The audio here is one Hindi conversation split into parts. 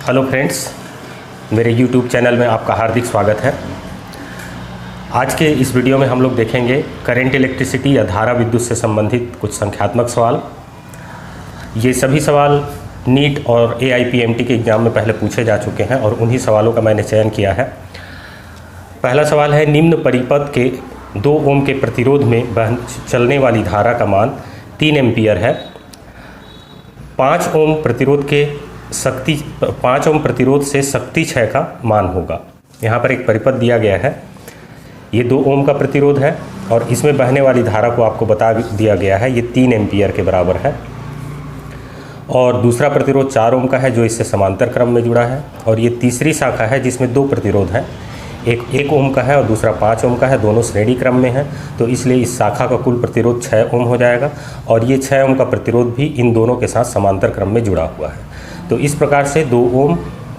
हेलो फ्रेंड्स, मेरे YouTube चैनल में आपका हार्दिक स्वागत है। आज के इस वीडियो में हम लोग देखेंगे करंट इलेक्ट्रिसिटी या धारा विद्युत से संबंधित कुछ संख्यात्मक सवाल। ये सभी सवाल नीट और AIPMT के एग्ज़ाम में पहले पूछे जा चुके हैं और उन्हीं सवालों का मैंने चयन किया है। पहला सवाल है, निम्न परिपथ के 2 ओम के प्रतिरोध में चलने वाली धारा का मान 3 एम्पीयर है। 5 ओम प्रतिरोध से शक्ति 6 का मान होगा। यहाँ पर एक परिपथ दिया गया है, ये 2 ओम का प्रतिरोध है और इसमें बहने वाली धारा को आपको बता दिया गया है, ये 3 एम्पीयर के बराबर है। और दूसरा प्रतिरोध 4 ओम का है जो इससे समांतर क्रम में जुड़ा है। और ये तीसरी शाखा है जिसमें 2 प्रतिरोध हैं, एक 1 ओम का है और दूसरा 5 ओम का है, दोनों श्रेणी क्रम में हैं। तो इसलिए इस शाखा का कुल प्रतिरोध 6 ओम हो जाएगा और ये 6 ओम का प्रतिरोध भी इन दोनों के साथ समांतर क्रम में जुड़ा हुआ है। तो इस प्रकार से 2 ओम,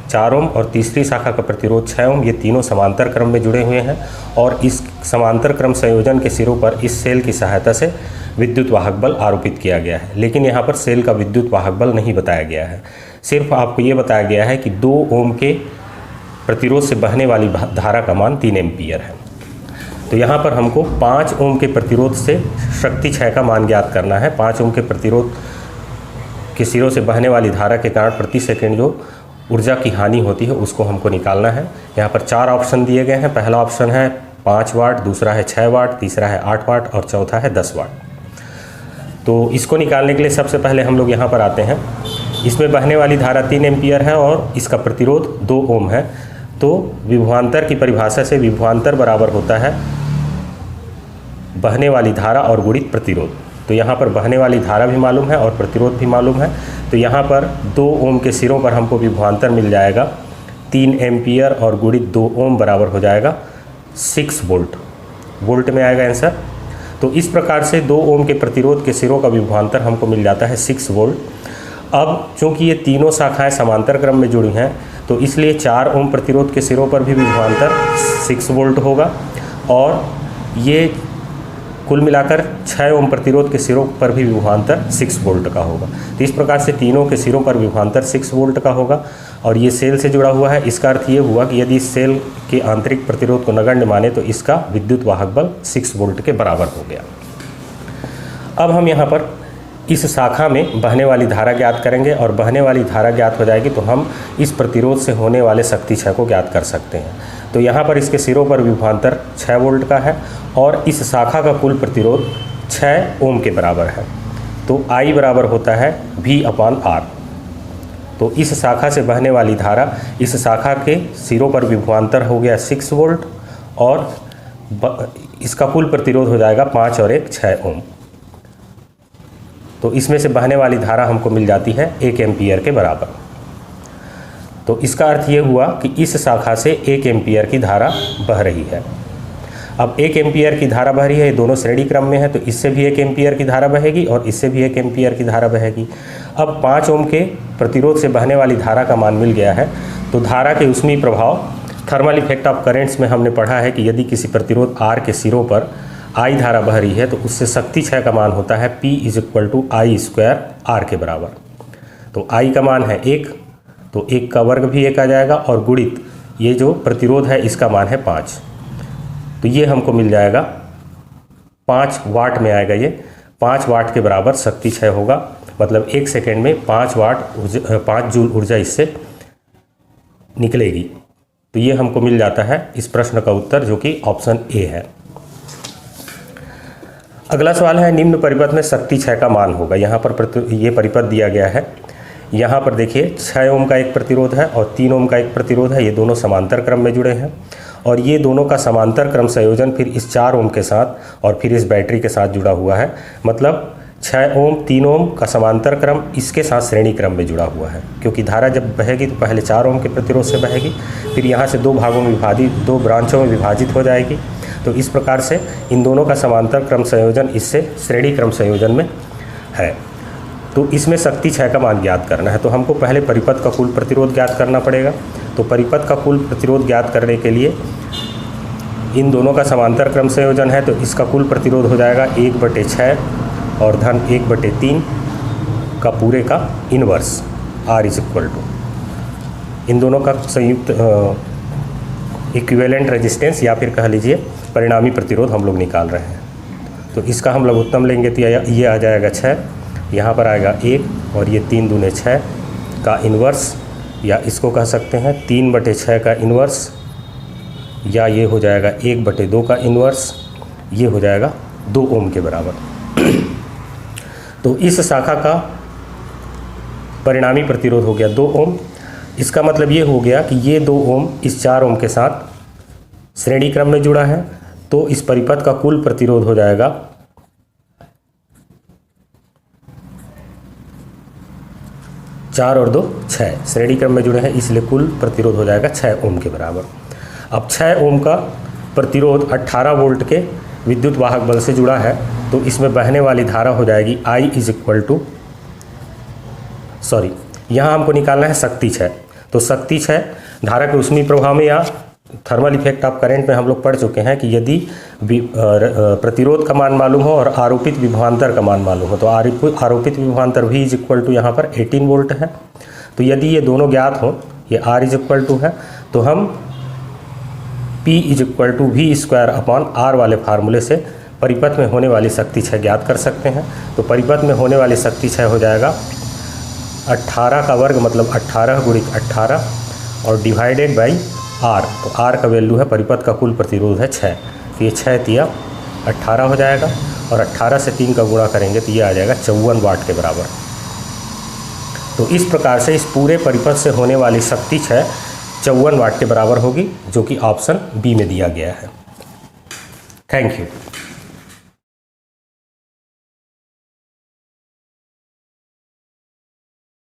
4 ओम और तीसरी शाखा का प्रतिरोध 6 ओम, ये तीनों समांतर क्रम में जुड़े हुए हैं और इस समांतर क्रम संयोजन के सिरों पर इस सेल की सहायता से विद्युत वाहक बल आरोपित किया गया है। लेकिन यहाँ पर सेल का विद्युत वाहक बल नहीं बताया गया है, सिर्फ आपको ये बताया गया है कि 2 ओम के प्रतिरोध से बहने वाली धारा का मान 3 एम्पीयर है। तो यहाँ पर हमको 5 ओम के प्रतिरोध से शक्ति 6 का मान ज्ञात करना है। 5 ओम के प्रतिरोध के सिरों से बहने वाली धारा के कारण प्रति सेकंड जो ऊर्जा की हानि होती है उसको हमको निकालना है। यहाँ पर 4 ऑप्शन दिए गए हैं। पहला ऑप्शन है 5 वाट, दूसरा है 6 वाट, तीसरा है 8 वाट और चौथा है 10 वाट। तो इसको निकालने के लिए सबसे पहले हम लोग यहाँ पर आते हैं। इसमें बहने वाली धारा 3 एम्पीयर है और इसका प्रतिरोध 2 ओम है। तो विभवांतर की परिभाषा से विभवांतर बराबर होता है बहने वाली धारा और गुणित प्रतिरोध। तो यहाँ पर बहने वाली धारा भी मालूम है और प्रतिरोध भी मालूम है। तो यहाँ पर 2 ओम के सिरों पर हमको विभवांतर मिल जाएगा 3 एम्पीयर और गुणित 2 ओम बराबर हो जाएगा 6 वोल्ट। वोल्ट में आएगा आंसर। तो इस प्रकार से 2 ओम के प्रतिरोध के सिरों का विभवांतर हमको मिल जाता है 6 वोल्ट। अब चूँकि ये तीनों शाखाएँ समांतर क्रम में जुड़ी हैं तो इसलिए 4 ओम प्रतिरोध के सिरों पर भी विभवांतर 6 वोल्ट होगा और ये कुल मिलाकर 6 ओम प्रतिरोध के सिरों पर भी विभवांतर 6 वोल्ट का होगा। तो इस प्रकार से तीनों के सिरों पर विभवांतर 6 वोल्ट का होगा और ये सेल से जुड़ा हुआ है। इसका अर्थ ये हुआ कि यदि इस सेल के आंतरिक प्रतिरोध को नगण्य माने तो इसका विद्युत वाहक बल 6 वोल्ट के बराबर हो गया। अब हम यहाँ पर इस शाखा में बहने वाली धारा ज्ञात करेंगे और बहने वाली धारा ज्ञात हो जाएगी तो हम इस प्रतिरोध से होने वाले शक्ति 6 को ज्ञात कर सकते हैं। तो यहाँ पर इसके सिरों पर विभवांतर 6 वोल्ट का है और इस शाखा का कुल प्रतिरोध 6 ओम के बराबर है। तो I बराबर होता है V/R। तो इस शाखा से बहने वाली धारा, इस शाखा के सिरों पर विभवांतर हो गया 6 वोल्ट और इसका कुल प्रतिरोध हो जाएगा 5 और 1 6 ओम। तो इसमें से बहने वाली धारा हमको मिल जाती है 1 एम्पीयर के बराबर। तो इसका अर्थ ये हुआ कि इस शाखा से 1 एम्पीयर की धारा बह रही है। अब 1 एम्पीयर की धारा बह रही है, ये दोनों श्रेणी क्रम में है तो इससे भी 1 एम्पीयर की धारा बहेगी और इससे भी 1 एम्पीयर की धारा बहेगी। अब 5 ओम के प्रतिरोध से बहने वाली धारा का मान मिल गया है। तो धारा के ऊष्मीय प्रभाव, थर्मल इफेक्ट ऑफ करेंट्स में हमने पढ़ा है कि यदि किसी प्रतिरोध R के सिरों पर I धारा बह रही है तो उससे शक्ति 6 का मान होता है P = I² R के बराबर। तो I का मान है 1, तो 1 का वर्ग भी 1 आ जाएगा और गुणित ये जो प्रतिरोध है इसका मान है 5। तो ये हमको मिल जाएगा 5 वाट में आएगा। ये 5 वाट के बराबर शक्ति 6 होगा, मतलब 1 सेकेंड में 5 जूल ऊर्जा इससे निकलेगी। तो ये हमको मिल जाता है इस प्रश्न का उत्तर, जो कि ऑप्शन ए है। अगला सवाल है, निम्न परिपथ में शक्ति 6 का मान होगा। यहाँ पर ये परिपथ दिया गया है। यहाँ पर देखिए 6 ओम का एक प्रतिरोध है और 3 ओम का एक प्रतिरोध है। ये दोनों समांतर क्रम में जुड़े हैं और ये दोनों का समांतर क्रम संयोजन फिर इस 4 ओम के साथ और फिर इस बैटरी के साथ जुड़ा हुआ है। मतलब 6 ओम 3 ओम का समांतर क्रम इसके साथ श्रेणी क्रम में जुड़ा हुआ है, क्योंकि धारा जब बहेगी तो पहले 4 ओम के प्रतिरोध से बहेगी, फिर यहाँ से 2 भागों में विभाजित, 2 ब्रांचों में विभाजित हो जाएगी। तो इस प्रकार से इन दोनों का समांतर क्रम संयोजन इससे श्रेणी क्रम संयोजन में है। तो इसमें शक्ति 6 का मान ज्ञात करना है। तो हमको पहले परिपथ का कुल प्रतिरोध ज्ञात करना पड़ेगा। तो परिपथ का कुल प्रतिरोध ज्ञात करने के लिए इन दोनों का समांतर क्रम संयोजन है, तो इसका कुल प्रतिरोध हो जाएगा 1/6 और धन 1/3 का पूरे का इन्वर्स R = इन दोनों का संयुक्त इक्विवेलेंट रेजिस्टेंस या फिर कह लीजिए परिणामी प्रतिरोध हम लोग निकाल रहे हैं। तो इसका हम लघुत्तम लेंगे तो ये आ जाएगा 6, यहाँ पर आएगा 1 और ये 3 दूने 6 का इन्वर्स, या इसको कह सकते हैं 3/6 का इन्वर्स, या ये हो जाएगा 1/2 का इन्वर्स, ये हो जाएगा 2 ओम के बराबर। तो इस शाखा का परिणामी प्रतिरोध हो गया 2 ओम। इसका मतलब ये हो गया कि ये 2 ओम इस 4 ओम के साथ श्रेणी क्रम में जुड़ा है, तो इस परिपथ का कुल प्रतिरोध हो जाएगा 4 और 2 6, श्रेणी क्रम में जुड़े हैं इसलिए कुल प्रतिरोध हो जाएगा 6 ओम के बराबर। अब 6 ओम का प्रतिरोध 18 वोल्ट के विद्युत वाहक बल से जुड़ा है, तो इसमें बहने वाली धारा हो जाएगी यहाँ हमको निकालना है शक्ति 6। तो शक्ति 6 धारा के ऊष्मीय प्रभाव में या थर्मल इफेक्ट ऑफ करंट में हम लोग पढ़ चुके हैं कि यदि प्रतिरोध का मान मालूम हो और आरोपित विभवांतर का मान मालूम हो, तो आरोपित विभवांतर V इज इक्वल टू यहाँ पर 18 वोल्ट है। तो यदि ये दोनों ज्ञात हो, ये R इज इक्वल टू है, तो हम P is equal to V² वाले फार्मूले से परिपथ में होने वाली शक्ति 6 ज्ञात कर सकते हैं। तो परिपथ में होने वाली शक्ति 6 हो जाएगा 18 का वर्ग मतलब 18 × 18 और डिवाइडेड बाई R। तो R का वैल्यू है, परिपथ का कुल प्रतिरोध है 6, तो ये 6 × 18 हो जाएगा और 18 से 3 का गुणा करेंगे तो ये आ जाएगा 54 वाट के बराबर। तो इस प्रकार से इस पूरे परिपथ से होने वाली शक्ति 6 54 वाट के बराबर होगी, जो कि ऑप्शन बी में दिया गया है। Thank you.